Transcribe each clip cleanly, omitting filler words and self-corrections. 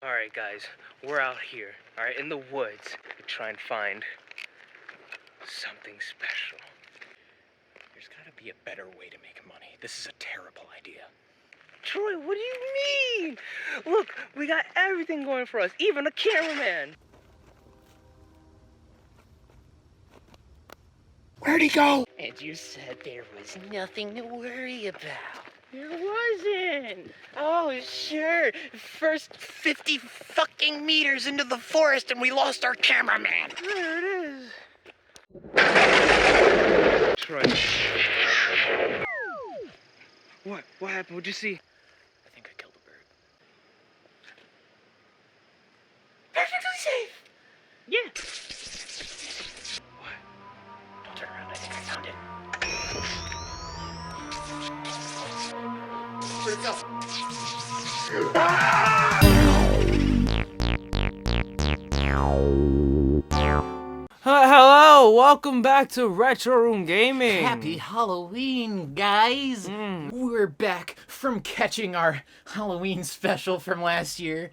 Alright guys, we're out here, alright, in the woods to try and find something special. There's gotta be a better way to make money. This is a terrible idea. Troy, what do you mean? Look, we got everything going for us, even a cameraman. Where'd he go? And you said there was nothing to worry about. There wasn't. Oh, sure. First 50 fucking meters into the forest and we lost our cameraman. There it is. Troy. What? What happened? What'd you see? I think I killed a bird. Perfectly safe. Yeah. Don't turn around. I think I found it. Where'd it go? Hello, welcome back to Retro Room Gaming. Happy Halloween, guys! We're back from catching our Halloween special from last year.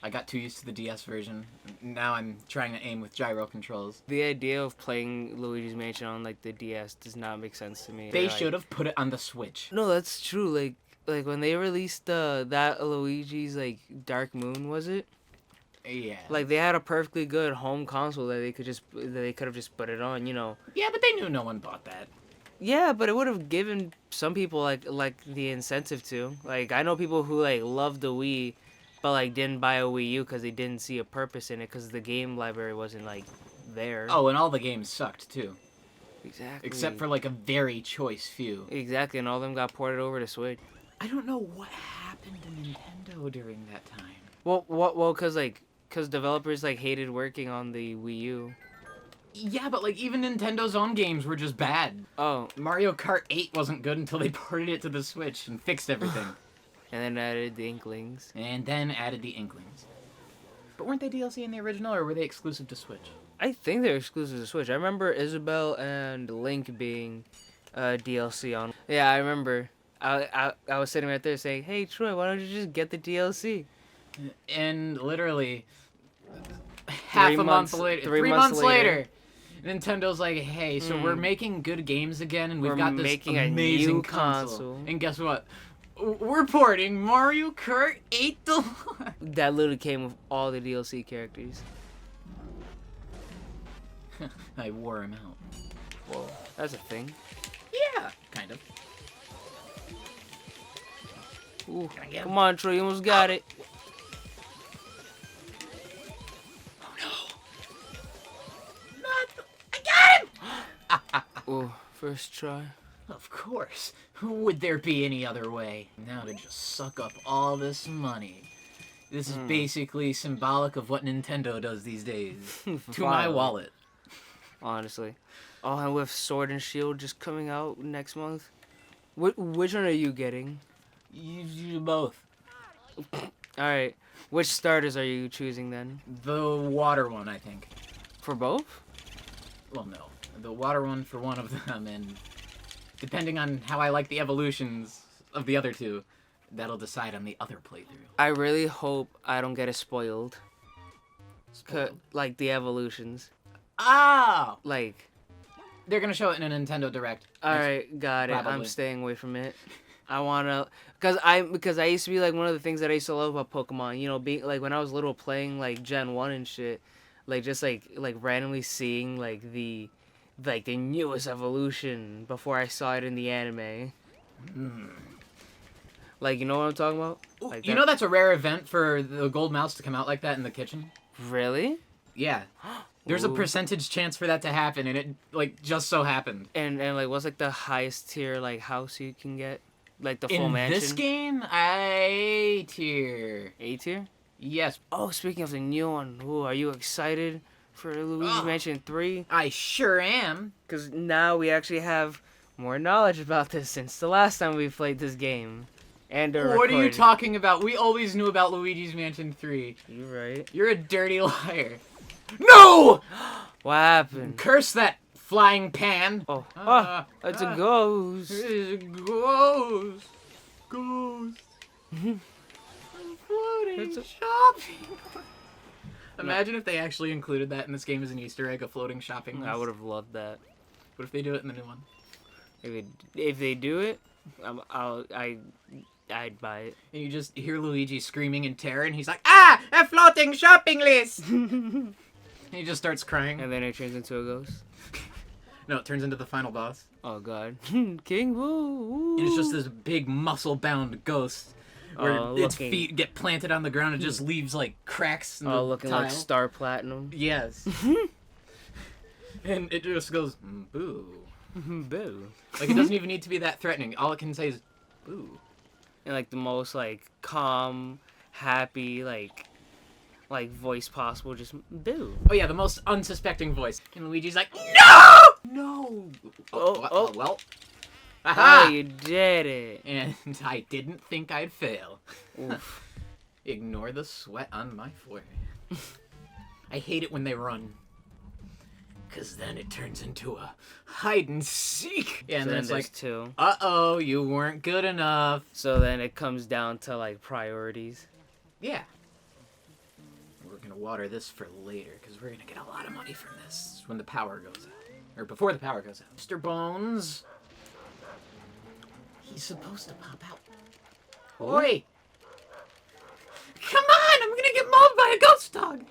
I got too used to the DS version. Now I'm trying to aim with gyro controls. The idea of playing Luigi's Mansion on like the DS does not make sense to me. They should have put it on the Switch. No, that's true. Like when they released that Luigi's like Dark Moon, was it? Yeah. Like they had a perfectly good home console that they could have just put it on, you know. Yeah, but they knew no one bought that. Yeah, but it would have given some people like the incentive to. Like I know people who like love the Wii, but like didn't buy a Wii U because they didn't see a purpose in it because the game library wasn't like there. Oh, and all the games sucked too. Exactly. Except for like a very choice few. Exactly, and all of them got ported over to Switch. I don't know what happened to Nintendo during that time. Well, cause developers like hated working on the Wii U. Yeah, but like even Nintendo's own games were just bad. Oh, Mario Kart 8 wasn't good until they ported it to the Switch and fixed everything. and then added the Inklings. And then added the Inklings. But weren't they DLC in the original, or were they exclusive to Switch? I think they're exclusive to Switch. I remember Isabelle and Link being DLC on. Yeah, I remember. I was sitting right there saying, "Hey Troy, why don't you just get the DLC?" And literally, Three months later, Nintendo's like, "Hey, so we're making good games again, and we've got this making a amazing new console." And guess what? We're porting Mario Kart 8 Deluxe. That literally came with all the DLC characters. I wore him out. Whoa, that's a thing. Yeah, kind of. Ooh, Can I get him? come on, Troy, you almost got it. Oh no! I got him! Ooh, first try. Of course. Who would there be any other way? Now to just suck up all this money. This is basically symbolic of what Nintendo does these days. To my Finally. wallet. Honestly. Oh, and with Sword and Shield just coming out next month. Which one are you getting? You do both. Alright. Which starters are you choosing then? The water one, I think. For both? Well, no. The water one for one of them, and depending on how I like the evolutions of the other two, that'll decide on the other playthrough. I really hope I don't get it spoiled. Spoiled. Like the evolutions. Oh! Like, They're gonna show it in a Nintendo Direct. alright, got it. I'm Probably. staying away from it. I wanna, because I used to be like one of the things that I used to love about Pokemon. You know, being like when I was little playing like Gen 1 and shit, like just like randomly seeing like the newest evolution before I saw it in the anime. Like, you know what I'm talking about? Like You know that's a rare event for the gold mouse to come out like that in the kitchen? Really? Yeah. There's a Ooh. percentage chance for that to happen, and it, like, just so happened. And like, what's like the highest tier like house you can get? Like the full In mansion? this game, A tier. A tier? Yes, Oh, speaking of the new one, ooh, are you excited for Luigi's Mansion 3? I sure am. Because now we actually have more knowledge about this since the last time we played this game. And What are you talking about? We always knew about Luigi's Mansion 3. You're right. You're a dirty liar. No! What happened? Curse that flying pan. Oh, it's a ah. ghost. It is a ghost. Ghost. I'm floating It's a- shopping. Imagine if they actually included that in this game as an Easter egg, a floating shopping list. I would have loved that. What if they do it in the new one? If they do it, I'd buy it. And you just hear Luigi screaming in terror, and he's like, "Ah, a floating shopping list!" And he just starts crying. And then it turns into a ghost. No, it turns into the final boss. Oh god, King Boo! And it's just this big muscle-bound ghost where its looking- feet get planted on the ground and just leaves like cracks in the looking tile. like Star Platinum. Yes. And it just goes, boo. Boo. Like, it doesn't even need to be that threatening. All it can say is, boo. And like the most like calm, happy voice possible, just boo. Oh yeah, the most unsuspecting voice. And Luigi's like, no! No! Oh. Well. Oh, Aha! you did it. And I didn't think I'd fail. Oof. Ignore the sweat on my forehead. I hate it when they run. Because then it turns into a hide and seek. Yeah, and So then then it's there's like, two. uh-oh, you weren't good enough. So then it comes down to like priorities. Yeah. We're going to water this for later, because we're going to get a lot of money from this when the power goes out. Or before the power goes out. Mr. Bones. He's supposed to pop out. Oi! Come on! I'm going to get mauled by a ghost dog!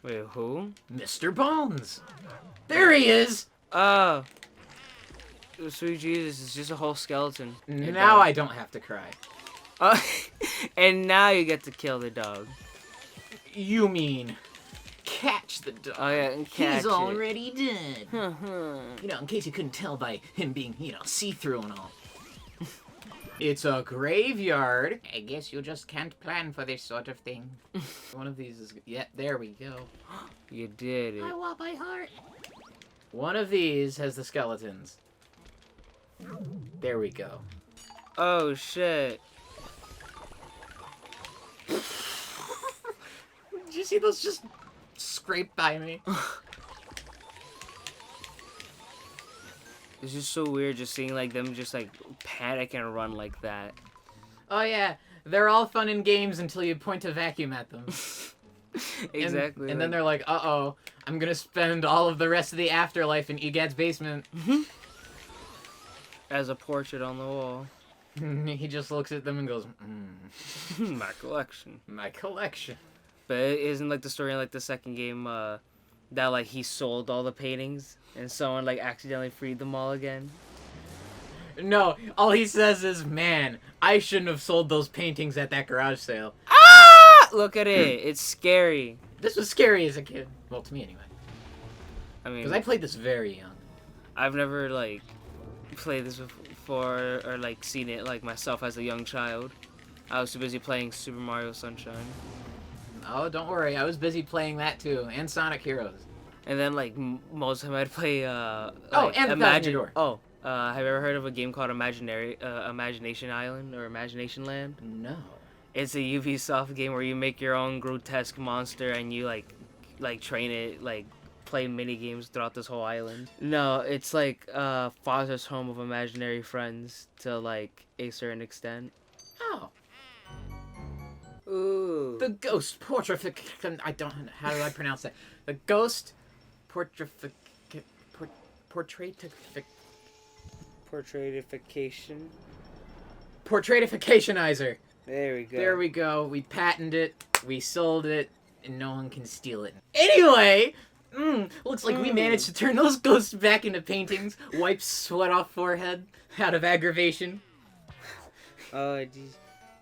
Wait, who? Mr. Bones! There he is! Oh. Sweet Jesus, it's just a whole skeleton. Now I don't have to cry. And now you get to kill the dog. You mean catch the dog. Oh yeah, and catch He's it. already dead. Uh-huh. You know, in case you couldn't tell by him being, see-through and all. It's a graveyard. I guess you just can't plan for this sort of thing. One of these is... Yeah, there we go. You did it. I want my heart. One of these has the skeletons. There we go. Oh shit. Did you see those just scrape by me? It's just so weird just seeing like them just like panic and run like that. Oh yeah, they're all fun in games until you point a vacuum at them. Exactly. And then they're like, uh-oh, I'm gonna spend all of the rest of the afterlife in Egadd's basement. as a portrait on the wall. He just looks at them and goes, My collection. my collection. But it isn't like the story in like the second game that like he sold all the paintings and someone like accidentally freed them all again. No, all he says is, man, I shouldn't have sold those paintings at that garage sale. Ah! Look at it. It's scary. This was scary as a kid. Well, to me anyway. I mean, Because I played this very young. I've never like played this before or like seen it like myself as a young child. I was too busy playing Super Mario Sunshine. Oh, don't worry, I was busy playing that too, and Sonic Heroes. And then like most of the time I'd play and the Thousand Year Door. Oh, have you ever heard of a game called Imagination Island or Imagination Land? No. It's a Ubisoft game where you make your own grotesque monster and you like train it, like play mini games throughout this whole island. No, it's like father's home of imaginary friends to like a certain extent. Oh. Ooh. The Ghost Portrait... how do I pronounce that? The Ghost Portraitification. Portraitificationizer. There we go. There we go. We patented it. We sold it. And no one can steal it. Anyway, looks like we managed to turn those ghosts back into paintings. Wipe sweat off forehead out of aggravation. Oh, jeez.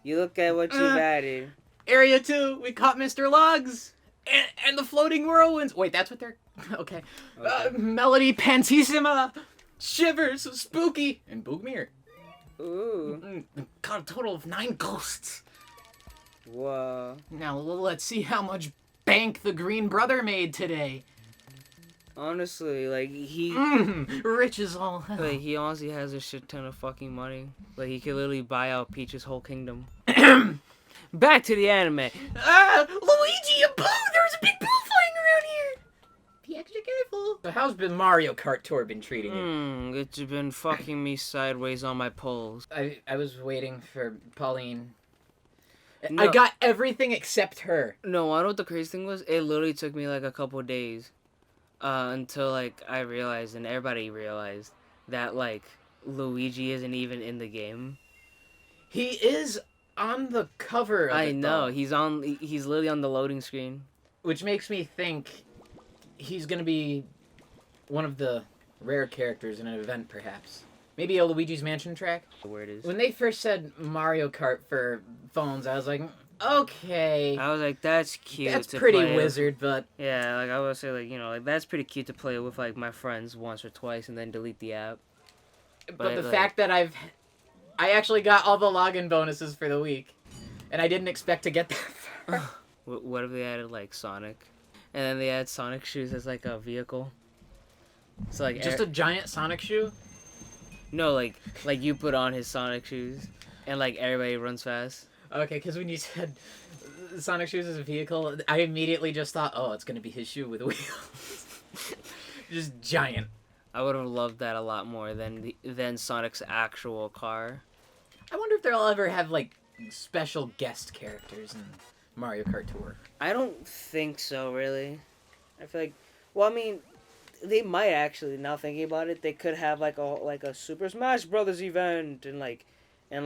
You look at what you've added. Area 2, we caught Mr. Lugs. And the floating whirlwinds. Wait, that's what they're... Okay. Melody Pantissima. Shivers, Spooky, and Boogmere. Ooh. Got a total of 9 ghosts. Whoa. Now, let's see how much bank the Green Brother made today. Honestly, like, he... Rich as all hell. Like, he honestly has a shit ton of fucking money. Like, he could literally buy out Peach's whole kingdom. Back to the anime. Luigi, a boo! There's a big boo flying around here! Be extra careful. So how's the Mario Kart Tour been treating you? It's been fucking me sideways on my poles. I was waiting for Pauline. No. I got everything except her. No, I know what the crazy thing was? It literally took me like a couple of days until like I realized and everybody realized that like Luigi isn't even in the game. He is on the cover of I it, know. though, He's literally on the loading screen. which makes me think he's gonna be one of the rare characters in an event, perhaps. Maybe a Luigi's Mansion track? Where it is. When they first said Mario Kart for phones, I was like, okay. I was like, that's cute. That's to pretty play. wizard, but Yeah, like I would say, like like that's pretty cute to play with like my friends once or twice and then delete the app. but the like, fact that I actually got all the login bonuses for the week, and I didn't expect to get that far. What if they added like Sonic, and then they add Sonic shoes as like a vehicle? So like Just a giant Sonic shoe? no, like you put on his Sonic shoes, and like everybody runs fast. Okay, because when you said Sonic shoes as a vehicle, I immediately just thought, oh, it's going to be his shoe with wheels. Just giant. I would have loved that a lot more than Sonic's actual car. I wonder if they'll ever have, like, special guest characters in Mario Kart Tour. I don't think so, really. I feel like, well, I mean, they might actually. Now thinking about it, they could have like a Super Smash Brothers event, and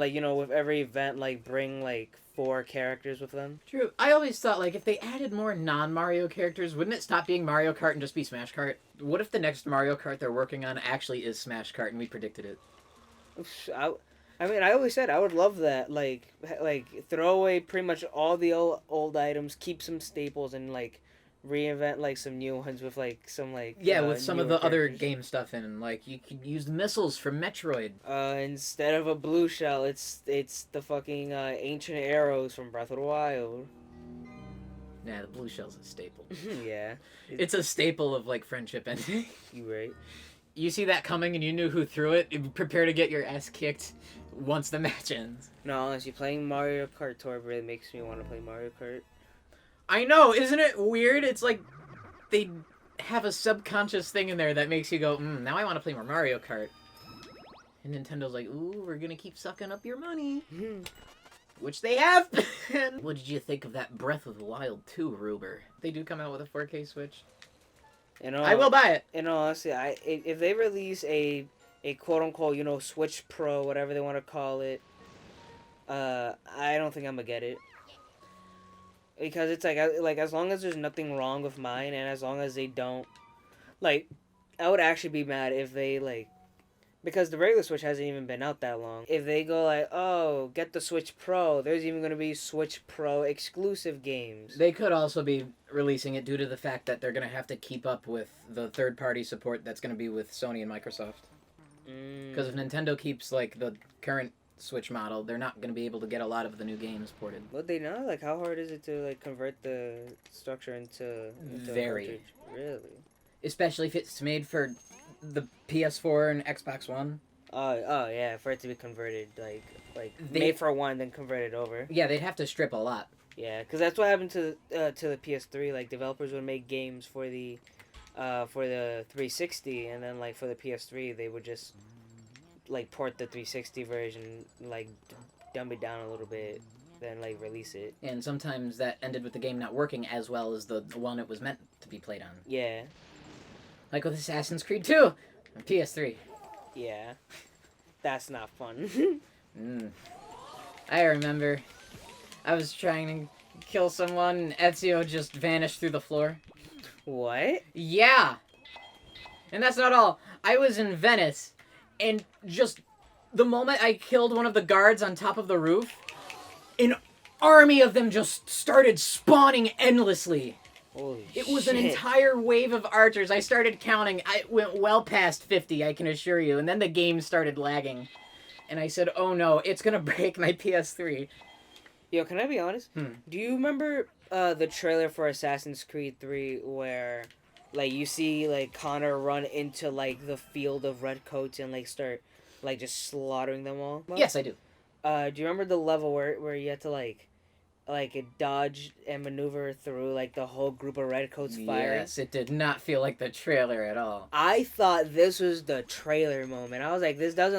with every event, like bring like 4 characters with them. True. I always thought, like, if they added more non-Mario characters, wouldn't it stop being Mario Kart and just be Smash Kart? What if the next Mario Kart they're working on actually is Smash Kart and we predicted it? I mean, I always said I would love that. Like throw away pretty much all the old items, keep some staples, and like reinvent like some new ones with like some like With some of the newer other characters. game stuff in, like, you could use the missiles from Metroid. Instead of a blue shell, it's the fucking ancient arrows from Breath of the Wild. Nah, the blue shell's a staple. Yeah, It's a staple of, like, friendship ending. you right. You see that coming and you knew who threw it, prepare to get your ass kicked once the match ends. No, honestly, playing Mario Kart Tour really makes me want to play Mario Kart. I know, isn't it weird? It's like they have a subconscious thing in there that makes you go, now I want to play more Mario Kart. And Nintendo's like, ooh, we're gonna keep sucking up your money. Which they have been. What did you think of that Breath of the Wild 2, Ruber? They do come out with a 4K Switch. I will buy it. In all honesty, if they release a quote unquote Switch Pro, whatever they want to call it, I don't think I'm gonna get it. Because it's like as long as there's nothing wrong with mine, and as long as they don't, like, I would actually be mad if they like, because the regular Switch hasn't even been out that long. If they go like, oh, get the Switch Pro, there's even gonna be Switch Pro exclusive games. They could also be releasing it due to the fact that they're gonna have to keep up with the third-party support that's gonna be with Sony and Microsoft. Because if Nintendo keeps, like, the current Switch model, they're not going to be able to get a lot of the new games ported. Would they not? Like, how hard is it to like convert the structure into Very. a cartridge? Really? Especially if it's made for the PS4 and Xbox One. Oh yeah, for it to be converted, like They- made for one, then converted over. Yeah, they'd have to strip a lot. Yeah, because that's what happened to the PS3. Like, developers would make games for the 360, and then like for the PS3, they would just like port the 360 version, like dumb it down a little bit, then like release it. And sometimes that ended with the game not working as well as the one it was meant to be played on. Yeah, Like with Assassin's Creed 2 on PS3. yeah, that's not fun. I remember I was trying to kill someone and Ezio just vanished through the floor. What? Yeah! And that's not all. I was in Venice, and just the moment I killed one of the guards on top of the roof, an army of them just started spawning endlessly. Holy It was shit. an entire wave of archers. I started counting. I went well past 50, I can assure you. And then the game started lagging. And I said, oh no, it's gonna break my PS3. Yo, can I be honest? Do you remember the trailer for Assassin's Creed 3 where, like, you see, like, Connor run into, like, the field of redcoats and, like, start, like, just slaughtering them all? Yes, I do. Do you remember the level where you had to, like dodge and maneuver through, like, the whole group of redcoats firing? Yes, it did not feel like the trailer at all. I thought this was the trailer moment. I was like, this does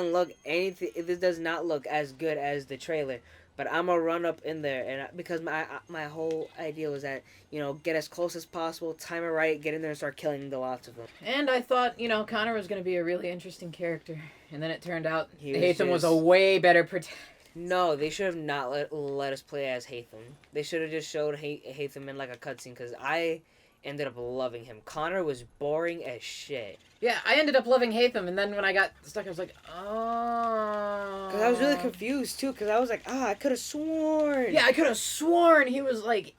not look as good as the trailer. But I'm gonna run up in there, and because my whole idea was that, you know, get as close as possible, time it right, get in there and start killing the lots of them. And I thought, you know, Connor was going to be a really interesting character. And then it turned out He Haytham was a just- way better protagonist. No, they should have not let us play as Haytham. They should have just showed Haytham in like a cutscene, because I ended up loving him. Connor was boring as shit. Yeah, I ended up loving Haytham, and then when I got stuck, I was like, oh. Because I was really confused, too, because I was like, I could have sworn. Yeah, I could have sworn he was like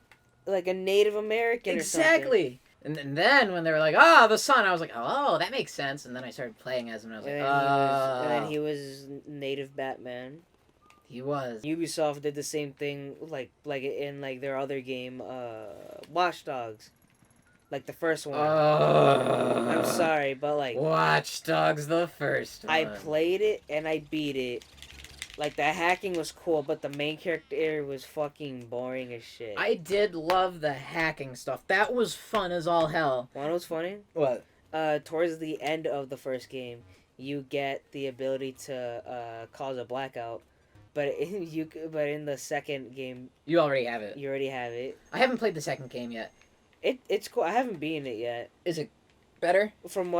Like a Native American or something. exactly. And then when they were like, the sun, I was like, oh, that makes sense. And then I started playing as him, and I was like, And then he was Native Batman. He was. Ubisoft did the same thing, like in like their other game, Watch Dogs, like the first one. I'm sorry, but like Watch Dogs, the first one. I played it and I beat it. Like the hacking was cool, but the main character was fucking boring as shit. I did love the hacking stuff. That was fun as all hell. One was funny. What? Towards the end of the first game, you get the ability to cause a blackout. But in the second game, You already have it. you already have it. I haven't played the second game yet. It's cool. I haven't beaten it yet. Is it better? From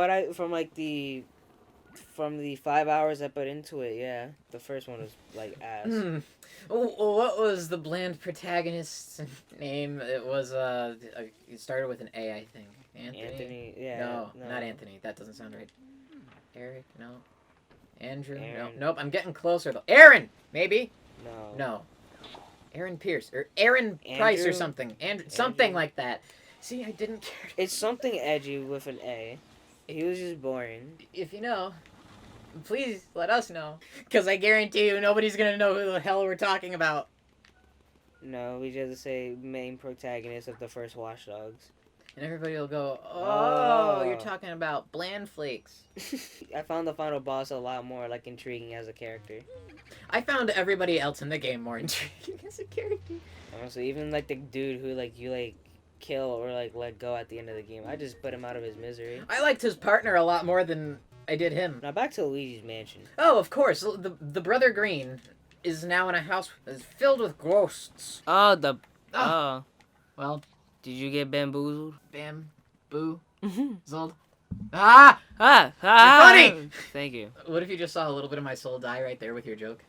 the 5 hours I put into it, yeah. The first one was like ass. What was the bland protagonist's name? It was it started with an A, I think. Anthony, yeah. No, not Anthony. That doesn't sound right. Eric, no. Andrew, no. Aaron. Nope, I'm getting closer though. Aaron, maybe. No. No. Aaron Pierce or Aaron Price or Andrew? something. Something Andrew? like that. See, I didn't care. It's something edgy with an A. He was just boring. If you know, please let us know. Because I guarantee you nobody's going to know who the hell we're talking about. No, we just say main protagonist of the first Watch Dogs. And everybody will go, oh, Oh. you're talking about Bland Flakes. I found the final boss a lot more like intriguing as a character. I found everybody else in the game more intriguing as a character. Honestly, even like the dude who like you like kill or like let go at the end of the game, I just put him out of his misery. I liked his partner a lot more than I did him. Now back to Luigi's Mansion. Oh, of course. The Brother Green is now in a house that's filled with ghosts. Oh. Well, Did you get bamboozled? bam, boo, Mm-hmm. zold. Ah! funny! Thank you. What if you just saw a little bit of my soul die right there with your joke?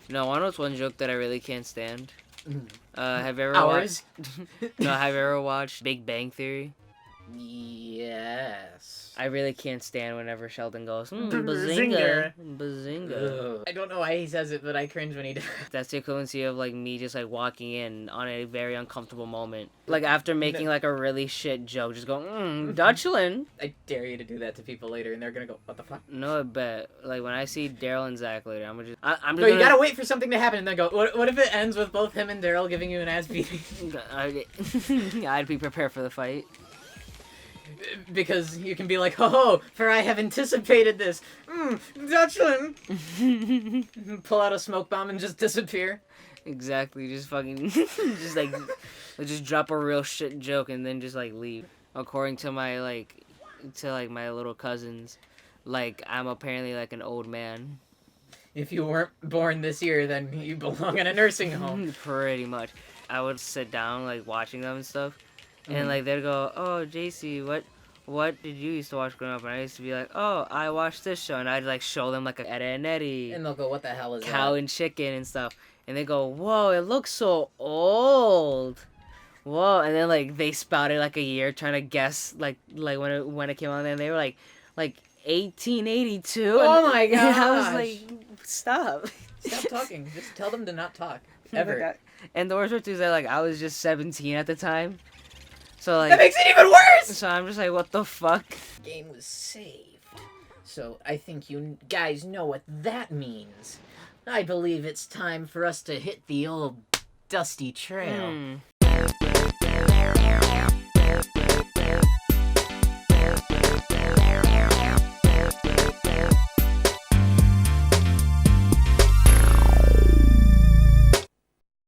No, I know it's one joke that I really can't stand. Mm. Have you ever Ours? watched? No, have you ever watched Big Bang Theory? Yes. I really can't stand whenever Sheldon goes, Bazinga." bazinga. Ugh. I don't know why he says it, but I cringe when he does. That's the equivalency of like me just like walking in on a very uncomfortable moment. Like after making like a really shit joke, just go, Dutchland. I dare you to do that to people later, and they're gonna go, "What the fuck?" No, I bet. Like when I see Daryl and Zach later, I'm just. I'm No, just you gotta wait for something to happen, and then go. What if it ends with both him and Daryl giving you an ass beating? I'd be prepared for the fight. Because you can be like, "Oh, for I have anticipated this." Dutchland. Pull out a smoke bomb and just disappear. Exactly, just fucking, just like, just drop a real shit joke and then just like leave. According to my my little cousins, like I'm apparently like an old man. If you weren't born this year, then you belong in a nursing home. Pretty much. I would sit down like watching them and stuff, and like they'd go, "Oh, Jeyssi, what did you used to watch growing up?" And I used to be like, "Oh, I watched this show," and I'd like show them like a Ed and Eddie, And they'll go, "What the hell is Cow that?" and Chicken and stuff, and they go, "Whoa, it looks so old." Whoa, and then like they spouted like a year trying to guess like when it came on, and they were like 1882. Oh my And I was gosh. like, stop. Stop talking. Just tell them to not talk. Ever. And the worst part too is that like I was just 17 at the time, so like That makes it even worse! so I'm just like, what the fuck? Game was saved. So I think you guys know what that means. I believe it's time for us to hit the old dusty trail. Hmm.